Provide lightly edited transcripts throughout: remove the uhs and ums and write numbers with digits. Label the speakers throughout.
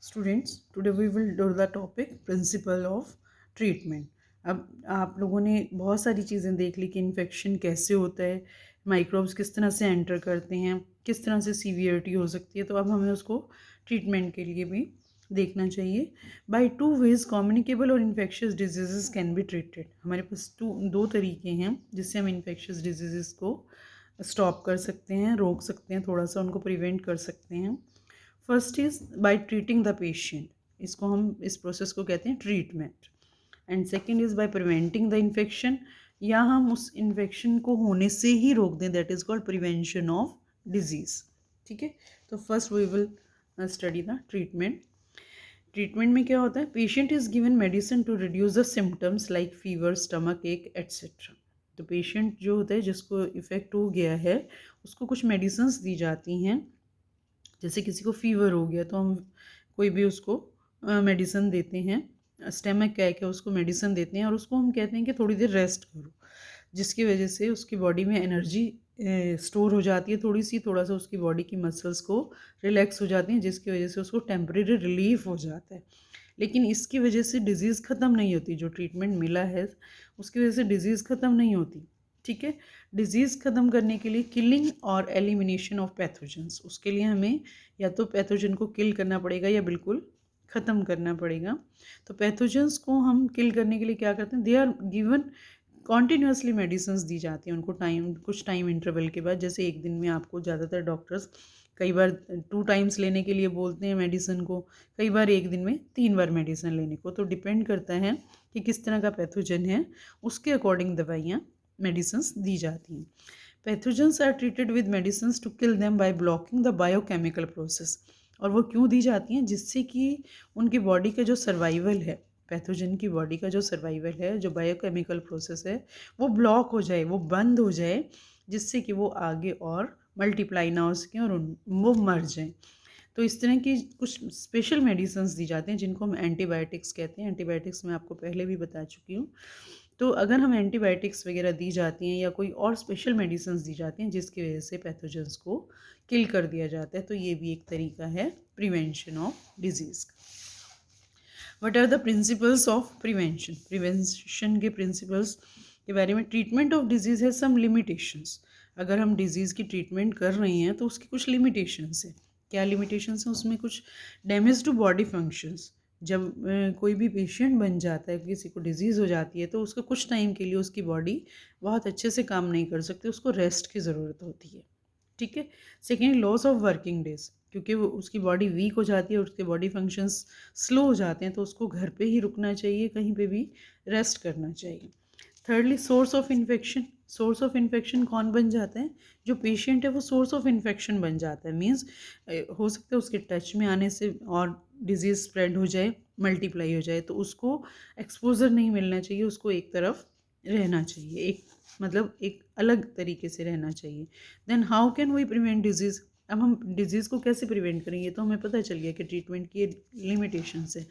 Speaker 1: Students, today we will do the topic principle of treatment. अब आप लोगों ने बहुत सारी चीज़ें देख ली कि इन्फेक्शन कैसे होता है, माइक्रोब्स किस तरह से एंटर करते हैं, किस तरह से सीवियरिटी हो सकती है। तो अब हमें उसको ट्रीटमेंट के लिए भी देखना चाहिए। बाय टू वेज कम्युनिकेबल और infectious diseases can be treated. हमारे पास दो तरीके हैं जिससे हम इन्फेक्शियस डिजीजेस को स्टॉप कर सकते हैं, रोक सकते हैं, थोड़ा सा उनको प्रिवेंट कर सकते हैं। First is by treating the patient, इसको हम इस प्रोसेस को कहते हैं treatment. And second is by preventing the infection, या हम उस इन्फेक्शन को होने से ही रोक दें, that is called prevention of disease. ठीक है, तो first we will study the treatment. Treatment में क्या होता है, patient is given medicine to reduce the symptoms like fever, stomach ache etcetera. तो पेशेंट जो होता है जिसको इफेक्ट हो गया है उसको कुछ मेडिसिन दी जाती हैं। जैसे किसी को फीवर हो गया तो हम कोई भी उसको मेडिसिन देते हैं, स्टमक का है उसको मेडिसिन देते हैं और उसको हम कहते हैं कि थोड़ी देर रेस्ट करो, जिसकी वजह से उसकी बॉडी में एनर्जी स्टोर हो जाती है थोड़ा सा उसकी बॉडी की मसल्स को रिलैक्स हो जाती हैं, जिसकी वजह से उसको टेम्परेरी रिलीफ हो जाता है। लेकिन इसकी वजह से डिज़ीज़ ख़त्म नहीं होती, जो ट्रीटमेंट मिला है उसकी वजह से डिज़ीज़ ख़त्म नहीं होती। ठीक है, डिज़ीज़ ख़त्म करने के लिए किलिंग और एलिमिनेशन ऑफ पैथोजेंस, उसके लिए हमें या तो पैथोजन को किल करना पड़ेगा या बिल्कुल ख़त्म करना पड़ेगा। तो पैथोजेंस को हम किल करने के लिए क्या करते हैं, they are given continuously medicine दी जाती हैं उनको कुछ टाइम इंटरवल के बाद। जैसे एक दिन में आपको ज़्यादातर डॉक्टर्स कई बार 2 टाइम्स लेने के लिए बोलते हैं मेडिसिन को, कई बार एक दिन में 3 बार मेडिसिन लेने को। तो डिपेंड करता है कि किस तरह का पैथोजन है, उसके अकॉर्डिंग दवाइयाँ मेडिसिन दी जाती हैं। Pathogens are treated with medicine to kill them by blocking the biochemical process. और वो क्यों दी जाती हैं, जिससे कि उनकी बॉडी का जो सर्वाइवल है, पैथोजन की बॉडी का जो सर्वाइवल है, जो बायोकेमिकल प्रोसेस है, वो ब्लॉक हो जाए, वो बंद हो जाए, जिससे कि वो आगे और मल्टीप्लाई ना हो सकें और वो मर जाएं। तो इस तरह की कुछ स्पेशल मेडिसिन दी जाते हैं जिनको हम एंटीबायोटिक्स कहते हैं। एंटीबायोटिक्स मैं आपको पहले भी बता चुकी हूँ। तो अगर हम एंटीबायोटिक्स वगैरह दी जाती हैं या कोई और स्पेशल मेडिसिन दी जाती हैं जिसकी वजह से पैथोजेंस को किल कर दिया जाता है, तो ये भी एक तरीका है प्रिवेंशन ऑफ डिजीज़ का। What are the principles of prevention, prevention के प्रिंसिपल्स के बारे में। ट्रीटमेंट ऑफ डिजीज़ है सम लिमिटेशंस। अगर हम डिजीज़ की ट्रीटमेंट कर रहे हैं तो उसकी कुछ लिमिटेशंस है। क्या लिमिटेशंस हैं उसमें, कुछ डैमेज टू बॉडी फंक्शंस। जब कोई भी पेशेंट बन जाता है, किसी को डिजीज़ हो जाती है, तो उसको कुछ टाइम के लिए उसकी बॉडी बहुत अच्छे से काम नहीं कर सकती, उसको रेस्ट की ज़रूरत होती है। ठीक है, second loss of working days, क्योंकि वो उसकी बॉडी वीक हो जाती है और उसके बॉडी फंक्शंस स्लो हो जाते हैं, तो उसको घर पे ही रुकना चाहिए, कहीं पे भी रेस्ट करना चाहिए। Thirdly source of infection. Source of infection कौन बन जाता है, जो पेशेंट है वो सोर्स ऑफ इन्फेक्शन बन जाता है। मीन्स हो सकता है उसके टच में आने से और डिजीज़ स्प्रेड हो जाए, मल्टीप्लाई हो जाए, तो उसको एक्सपोजर नहीं मिलना चाहिए, उसको एक तरफ रहना चाहिए, एक मतलब एक अलग तरीके से रहना चाहिए। Then how can we prevent disease. अब हम डिजीज़ को कैसे प्रिवेंट करेंगे, तो हमें पता चल गया कि ट्रीटमेंट की लिमिटेशंस है।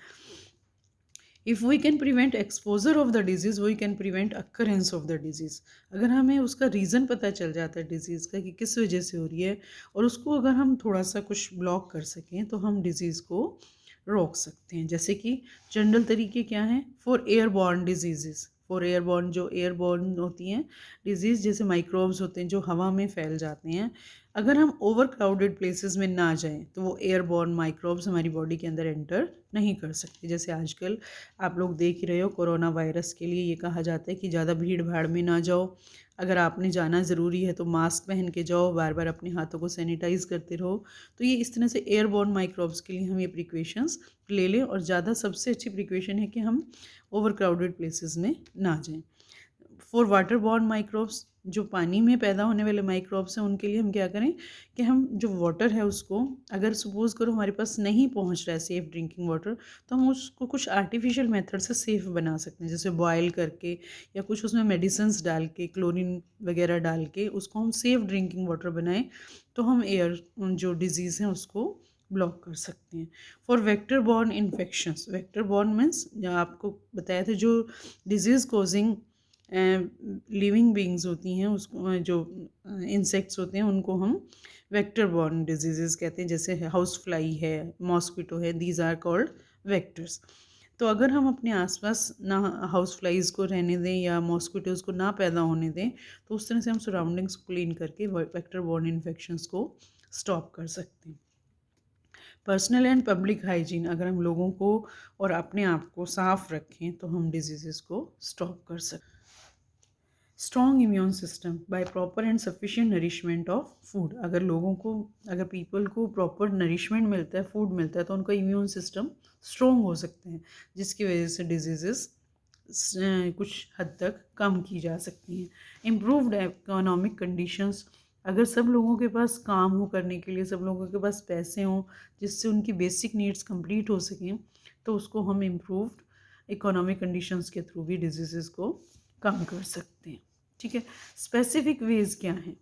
Speaker 1: If we can prevent exposure of the disease, we can prevent occurrence of the disease. अगर हमें उसका रीज़न पता चल जाता है डिजीज़ का कि किस वजह से हो रही है, और उसको अगर हम थोड़ा सा कुछ ब्लॉक कर सकें, तो हम डिजीज़ को रोक सकते हैं। जैसे कि जनरल तरीके क्या हैं, for airborne disease, for airborne, जो एयरबॉर्न होती हैं डिजीज़, जैसे माइक्रोब्स होते हैं जो हवा में फैल जाते हैं, अगर हम ओवर क्राउडेड प्लेसेस में ना जाएं तो वो एयरबॉर्न माइक्रोब्स हमारी बॉडी के अंदर एंटर नहीं कर सकते। जैसे आजकल आप लोग देख ही रहे हो, कोरोना वायरस के लिए ये कहा जाता है कि ज़्यादा भीड़ भाड़ में ना जाओ, अगर आपने जाना ज़रूरी है तो मास्क पहन के जाओ, बार बार अपने हाथों को सैनिटाइज़ करते रहो। तो ये इस तरह से एयरबॉर्न माइक्रोब्स के लिए हम ये प्रिकॉशंस ले लें, और ज़्यादा सबसे अच्छी प्रिकॉशन है कि हम ओवर क्राउडेड प्लेसेस में ना जाएं। फॉर वाटर बॉर्न माइक्रोब्स, जो पानी में पैदा होने वाले माइक्रोब्स हैं, उनके लिए हम क्या करें कि हम जो वाटर है उसको, अगर सपोज़ करो हमारे पास नहीं पहुंच रहा है सेफ़ ड्रिंकिंग वाटर, तो हम उसको कुछ आर्टिफिशियल मेथड से सेफ़ बना सकते हैं, जैसे बॉयल करके या कुछ उसमें मेडिसिन्स डाल के, क्लोरीन वगैरह डाल के उसको हम सेफ़ ड्रिंकिंग वाटर बनाएं, तो हम एयर जो डिज़ीज़ हैं उसको ब्लॉक कर सकते हैं। For vector borne infections, vector borne means आपको बताया था जो डिजीज़ कोजिंग लिविंग बीइंग्स होती हैं उसको जो इंसेक्ट्स होते हैं उनको हम वेक्टर बॉर्न डिजीजेस कहते हैं, जैसे हाउस फ्लाई है, मॉस्किटो है, दीज आर कॉल्ड वेक्टर्स। तो अगर हम अपने आसपास ना हाउस फ्लाइज को रहने दें या मॉस्किटोज़ को ना पैदा होने दें, तो उस तरह से हम सराउंडिंग्स को क्लीन करके वेक्टर बॉर्न इन्फेक्शंस को स्टॉप कर सकते हैं। पर्सनल एंड पब्लिक हाइजीन, अगर हम लोगों को और अपने आप को साफ रखें तो हम डिजीज़ को स्टॉप कर सकते हैं। Strong immune system by proper and sufficient nourishment of food, अगर पीपल को प्रॉपर नरिशमेंट मिलता है, फूड मिलता है, तो उनका इम्यून सिस्टम स्ट्रॉन्ग हो सकते हैं, जिसकी वजह से डिजीज़ कुछ हद तक कम की जा सकती हैं। इम्प्रूव्ड इकोनॉमिक कंडीशंस, अगर सब लोगों के पास काम हो करने के लिए, सब लोगों के पास पैसे हों जिससे उनकी बेसिक नीड्स कंप्लीट हो सकें, तो उसको हम इम्प्रूव्ड इकोनॉमिक कंडीशंस के थ्रू भी डिजीज़ को कम कर सकते हैं। ठीक है, स्पेसिफिक वेज क्या हैं?